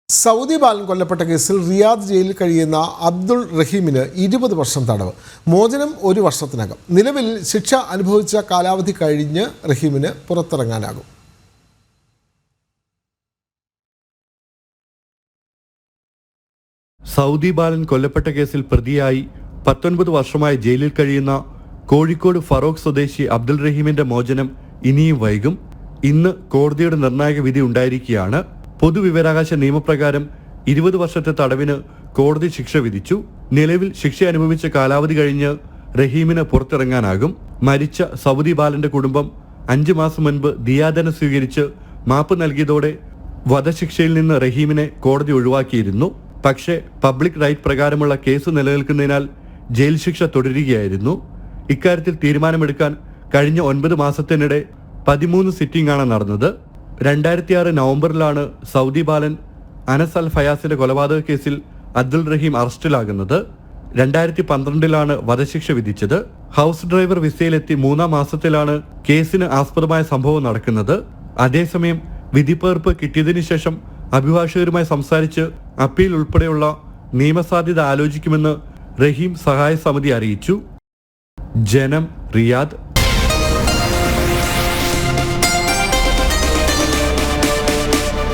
Saudi ബാലൻ കൊല്ലപ്പെട്ട കേസിൽ Riyadh ജയിലിൽ കഴിയുന്ന അബ്ദുൾ റഹീമിന് 20 വർഷം തടവ്, മോചനം 1 വർഷത്തിനകം. നിലവിൽ ശിക്ഷ അനുഭവിച്ച കാലാവധി കഴിഞ്ഞ് റഹീമിന് പുറത്തിറങ്ങാനാകും. സൗദി ബാലൻ കൊല്ലപ്പെട്ട കേസിൽ പ്രതിയായി 19 വർഷമായി ജയിലിൽ കഴിയുന്ന കോഴിക്കോട് ഫറോക്ക് സ്വദേശി അബ്ദുൾ റഹീമിന്റെ മോചനം ഇനിയും വൈകും. ഇന്ന് കോടതിയുടെ നിർണായക വിധി ഉണ്ടായിരിക്കുകയാണ്. പൊതുവിവരാവകാശ നിയമപ്രകാരം 20 വർഷത്തെ തടവിന് കോടതി ശിക്ഷ വിധിച്ചു. നിലവിൽ ശിക്ഷ അനുഭവിച്ച കാലാവധി കഴിഞ്ഞ് റഹീമിന് പുറത്തിറങ്ങാനാകും. മരിച്ച സൗദി ബാലന്റെ കുടുംബം 5 മാസം മുൻപ് ദിയാദനം സ്വീകരിച്ച് മാപ്പ് നൽകിയതോടെ വധശിക്ഷയിൽ നിന്ന് റഹീമിനെ കോടതി ഒഴിവാക്കിയിരുന്നു. പക്ഷേ പബ്ലിക് റൈറ്റ് പ്രകാരമുള്ള കേസ് നിലനിൽക്കുന്നതിനാൽ ജയിൽ ശിക്ഷ തുടരുകയായിരുന്നു. ഇക്കാര്യത്തിൽ തീരുമാനമെടുക്കാൻ കഴിഞ്ഞ 9 മാസത്തിനിടെ 13 സിറ്റിംഗ് ആണ് നടന്നത്. 2006 നവംബറിലാണ് സൗദി ബാലൻ അനസ് അൽ ഫയാസിന്റെ കൊലപാതക കേസിൽ അബ്ദുൾ റഹീം അറസ്റ്റിലാകുന്നത്. 2012 വധശിക്ഷ വിധിച്ചത്. ഹൗസ് ഡ്രൈവർ വിസയിലെത്തി 3-ാം മാസത്തിലാണ് കേസിന് ആസ്പദമായ സംഭവം നടക്കുന്നത്. അതേസമയം വിധിപ്പകർപ്പ് കിട്ടിയതിനു ശേഷം അഭിഭാഷകരുമായി സംസാരിച്ച് അപ്പീൽ ഉൾപ്പെടെയുള്ള നിയമസാധ്യത ആലോചിക്കുമെന്ന് റഹീം സഹായ സമിതി അറിയിച്ചു. ജനം, റിയാദ്.